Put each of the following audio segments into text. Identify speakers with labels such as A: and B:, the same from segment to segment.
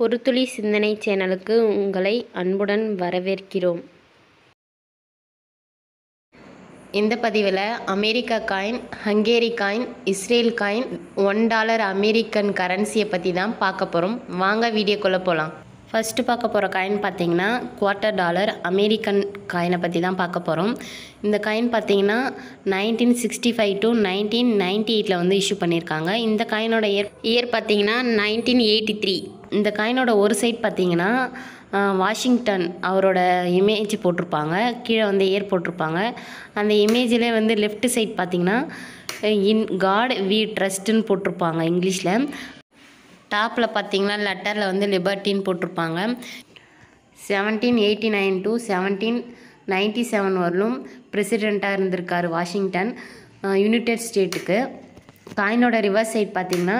A: ஒரு துளி சிந்தனை சேனலுக்கு உங்களை அன்புடன் வரவேற்கிறோம். இந்த பதிவில் America coin, Hungary coin, Israel coin, $1 American கரன்சியை பற்றி தான் பார்க்க போகிறோம். வாங்க வீடியோக்குள்ளே போகலாம். ஃபஸ்ட்டு பார்க்க போகிற காயின் பார்த்தீங்கன்னா $1/4 அமெரிக்கன் காயினை பற்றி தான் பார்க்க போகிறோம். இந்த காயின் பார்த்தீங்கன்னா 1965 to 1998 வந்து இஷ்யூ பண்ணியிருக்காங்க. இந்த காயினோட இயர் பார்த்தீங்கன்னா 1983. இந்த காயினோட ஒரு சைட் பார்த்தீங்கன்னா வாஷிங்டன் அவரோட இமேஜ் போட்டிருப்பாங்க, கீழே வந்து இயர் போட்டிருப்பாங்க. அந்த இமேஜில் வந்து லெஃப்ட் சைட் பார்த்தீங்கன்னா இன் காட் வி ட்ரஸ்ட்டுன்னு போட்டிருப்பாங்க இங்கிலீஷில். டாப்பில் பார்த்தீங்கன்னா லெட்டரில் வந்து லிபர்ட்டின்னு போட்டிருப்பாங்க. 1789 to 1797 வரலும் பிரசிடெண்ட்டாக இருந்திருக்கார் வாஷிங்டன் யுனைடெட் ஸ்டேட்டுக்கு. காயினோட ரிவர்ஸ் சைட் பார்த்திங்கன்னா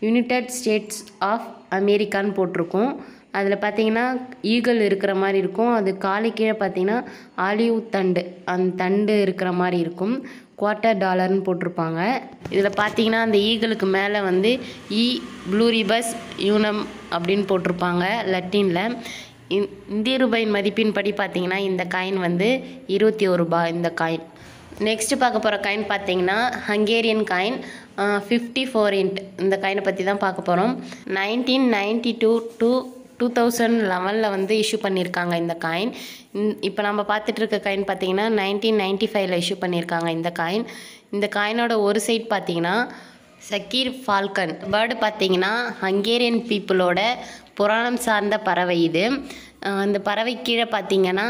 A: யுனைடெட் ஸ்டேட்ஸ் ஆஃப் அமெரிக்கான்னு போட்டிருக்கும். அதில் பார்த்தீங்கன்னா ஈகிள் இருக்கிற மாதிரி இருக்கும். அது காலு கீழே பார்த்தீங்கன்னா ஆலிவ் தண்டு, அந்த தண்டு இருக்கிற மாதிரி இருக்கும். $1/4 போட்டிருப்பாங்க. இதில் பார்த்தீங்கன்னா அந்த ஈகிளுக்கு மேலே வந்து ப்ளூரிபஸ் யூனம் அப்படின்னு போட்டிருப்பாங்க லத்தீனில். இந்திய ரூபாயின் மதிப்பின் படி பார்த்தீங்கன்னா இந்த காயின் வந்து $21 இந்த காயின். நெக்ஸ்ட்டு பார்க்க போகிற காயின் பார்த்தீங்கன்னா ஹங்கேரியன் காயின் 54 இன்ட். இந்த காயினை பற்றி தான் பார்க்க போகிறோம். 1992 to 2011 வந்து இஷ்யூ பண்ணியிருக்காங்க இந்த காயின். இப்போ நம்ம பார்த்துட்டு இருக்க காயின் பார்த்தீங்கன்னா 1995 இஷ்யூ பண்ணியிருக்காங்க இந்த காயின். இந்த காயினோட ஒரு சைட் பார்த்தீங்கன்னா சக்கீர் ஃபால்கன் பேர்டு பார்த்தீங்கன்னா ஹங்கேரியன் பீப்புளோட புராணம் சார்ந்த பறவை இது. அந்த பறவை கீழே பார்த்தீங்கன்னா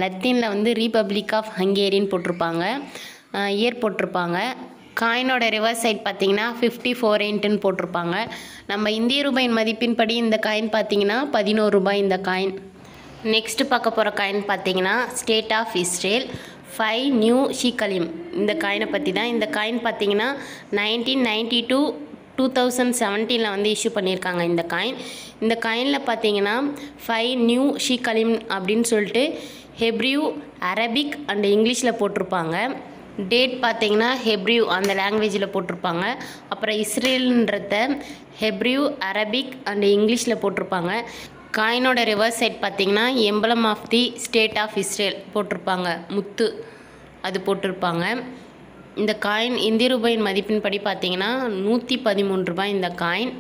A: லத்தீனில் வந்து ரிபப்ளிக் ஆஃப் ஹங்கேரின்னு போட்டிருப்பாங்க, இயர் போட்டிருப்பாங்க. காயினோட ரிவர்ஸ் சைட் பார்த்தீங்கன்னா 54 இன்ட்டுன்னு போட்டிருப்பாங்க. நம்ம இந்திய ரூபாயின் மதிப்பின் படி இந்த காயின் பார்த்தீங்கன்னா $11 இந்த காயின். நெக்ஸ்ட்டு பார்க்க போகிற காயின் பார்த்தீங்கன்னா ஸ்டேட் ஆஃப் இஸ்ரேல் 5 நியூ ஷீக்கலிம். இந்த காயினை பற்றி தான். இந்த காயின் பார்த்தீங்கன்னா 1990 to 2017 வந்து இஷ்யூ பண்ணியிருக்காங்க இந்த காயின். இந்த காயினில் பார்த்தீங்கன்னா 5 நியூ ஷீக்கலிம் அப்படின்னு சொல்லிட்டு ஹெப்ரியூ, அரபிக் அண்ட் இங்கிலீஷில் போட்டிருப்பாங்க. டேட் பார்த்தீங்கன்னா ஹெப்ரியூ அந்த லாங்குவேஜில் போட்டிருப்பாங்க. அப்புறம் இஸ்ரேல்ன்றத ஹெப்ரியூ, அரபிக் அண்ட் இங்கிலீஷில் போட்டிருப்பாங்க. காயினோட ரிவர்ஸ் சைட் பார்த்தீங்கன்னா emblem of the state of Israel போட்டிருப்பாங்க, முத்து அது போட்டிருப்பாங்க. இந்த காயின் இந்திய ரூபாயின் மதிப்பின் படி பார்த்தீங்கன்னா $113 இந்த காயின்.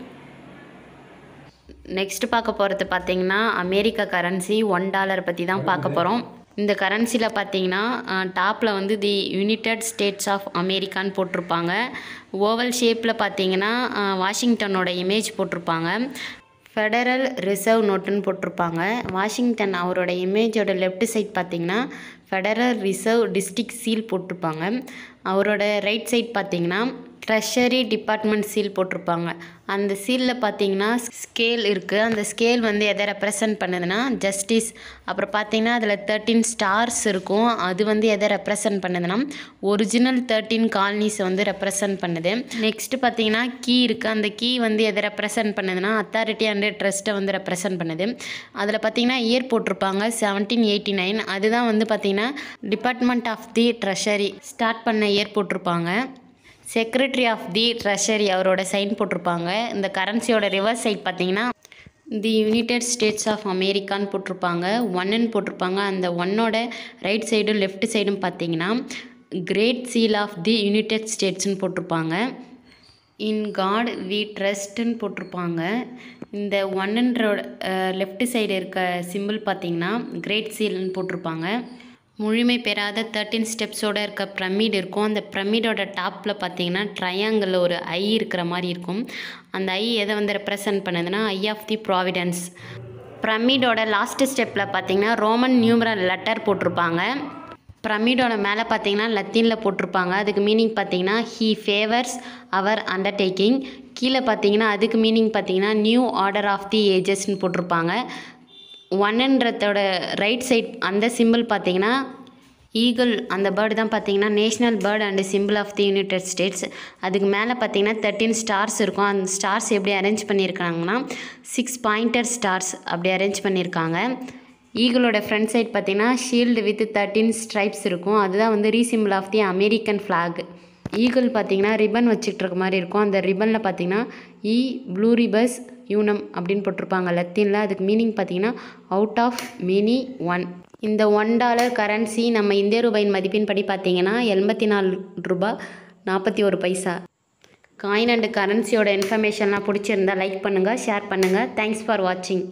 A: நெக்ஸ்ட் பார்க்க போகிறது பார்த்தீங்கன்னா அமெரிக்கா கரன்சி $1 பற்றி தான் பார்க்க போகிறோம். இந்த கரன்சியில் பார்த்தீங்கன்னா டாப்பில் வந்து தி யுனைடெட் ஸ்டேட்ஸ் ஆஃப் அமெரிக்கான்னு போட்டிருப்பாங்க. ஓவல் ஷேப்பில் பார்த்தீங்கன்னா வாஷிங்டனோட இமேஜ் போட்டிருப்பாங்க. ஃபெடரல் ரிசர்வ் நோட்டுன்னு போட்டிருப்பாங்க. வாஷிங்டன் அவரோட இமேஜோட லெஃப்ட் சைட் பார்த்தீங்கன்னா ஃபெடரல் ரிசர்வ் டிஸ்ட்ரிக்ட் சீல் போட்டிருப்பாங்க. அவரோட ரைட் சைட் பார்த்தீங்கன்னா ட்ரெஷரி டிபார்ட்மெண்ட் சீல் போட்டிருப்பாங்க. அந்த சீலில் பார்த்தீங்கன்னா ஸ்கேல் இருக்குது. அந்த ஸ்கேல் வந்து எதை ரெப்ரசன்ட் பண்ணுதுன்னா ஜஸ்டிஸ். அப்புறம் பார்த்தீங்கன்னா அதில் 13 ஸ்டார்ஸ் இருக்கும். அது வந்து எதை ரெப்ரசன்ட் பண்ணுதுன்னா ஒரிஜினல் 13 காலனிஸை வந்து ரெப்ரசன்ட் பண்ணுது. நெக்ஸ்ட்டு பார்த்தீங்கன்னா கீ இருக்குது. அந்த கீ வந்து எதை ரெப்ரசன்ட் பண்ணுதுன்னா அத்தாரிட்டி அண்ட் ட்ரஸ்ட்டை வந்து ரெப்ரசன்ட் பண்ணுது. அதில் பார்த்தீங்கன்னா இயர் போட்டிருப்பாங்க 1789. அதுதான் வந்து பார்த்தீங்கன்னா department of the treasury start பண்ண இயர் போட்டிருப்பாங்க. செக்ரட்டரி ஆஃப் தி ட்ரெஷரி அவரோட சைன் போட்டிருப்பாங்க. இந்த கரன்சியோட ரிவர்ஸ் சைட் பார்த்தீங்கன்னா தி யுனைடெட் ஸ்டேட்ஸ் ஆஃப் அமெரிக்கான்னு போட்டிருப்பாங்க, 1ன்னு போட்டிருப்பாங்க. அந்த 1ஓட ரைட் சைடும் லெஃப்ட் சைடும் பார்த்தீங்கன்னா great seal of the united ஸ்டேட்ஸ்ன்னு போட்டிருப்பாங்க. இன் காட் வி ட்ரஸ்ட்டுன்னு போட்டிருப்பாங்க. இந்த 1ன்ற லெஃப்ட் சைடு இருக்க சிம்பிள் பார்த்தீங்கன்னா கிரேட் சீல்னு போட்டிருப்பாங்க. முழுமை பெறாத 13 ஸ்டெப்ஸோடு இருக்க பிரமிட் இருக்கும். அந்த பிரமிடோட டாப்பில் பார்த்தீங்கன்னா ட்ரையாங்கிள் ஒரு ஐ இருக்கிற மாதிரி இருக்கும். அந்த ஐ எதை வந்து ரெப்ரசன்ட் பண்ணுதுன்னா ஐ ஆஃப் தி ப்ராவிடன்ஸ். பிரமிடோட லாஸ்ட் ஸ்டெப்பில் பார்த்தீங்கன்னா ரோமன் நியூமரல் லெட்டர் போட்டிருப்பாங்க. பிரமிடோட மேலே பார்த்தீங்கன்னா லத்தீனில் போட்டிருப்பாங்க. அதுக்கு மீனிங் பார்த்தீங்கன்னா ஹீ ஃபேவர்ஸ் அவர் அண்டர்டேக்கிங். கீழே பார்த்தீங்கன்னா அதுக்கு மீனிங் பார்த்தீங்கன்னா நியூ ஆர்டர் ஆஃப் தி ஏஜஸ்ன்னு போட்டிருப்பாங்க. 1ன்றதோட ரைட் சைட் அந்த சிம்பிள் பார்த்தீங்கன்னா ஈகிள், அந்த பேர்டு தான் பார்த்தீங்கன்னா national bird and symbol of the United States. அதுக்கு மேலே பார்த்தீங்கன்னா 13 ஸ்டார்ஸ் இருக்கும். அந்த ஸ்டார்ஸ் எப்படி அரேஞ்ச் பண்ணியிருக்காங்கன்னா 6 பாயிண்டர் ஸ்டார்ஸ் அப்படி அரேஞ்ச் பண்ணியிருக்காங்க. ஈகிளோட ஃப்ரண்ட் சைட் பார்த்தீங்கன்னா ஷீல்டு வித் 13 ஸ்ட்ரைப்ஸ் இருக்கும். அதுதான் வந்து resemble of the American flag. Eagle பார்த்தீங்கன்னா ரிப்பன் வச்சுட்டு இருக்க மாதிரி இருக்கும். அந்த ரிப்பனில் பார்த்தீங்கன்னா இ ப்ளூரிபஸ் யூனம் அப்படின்னு போட்டிருப்பாங்க லத்தீனில். அதுக்கு மீனிங் பார்த்தீங்கன்னா அவுட் ஆஃப் மெனி ஒன். இந்த $1 கரன்சி நம்ம இந்திய ரூபாயின் மதிப்பின் படி பார்த்தீங்கன்னா 84 ரூபாய் 41 பைசா. காயின் அண்ட் கரன்சியோட இன்ஃபர்மேஷன்லாம் பிடிச்சிருந்தா லைக் பண்ணுங்கள், ஷேர் பண்ணுங்கள். தேங்க்ஸ் ஃபார் வாட்சிங்.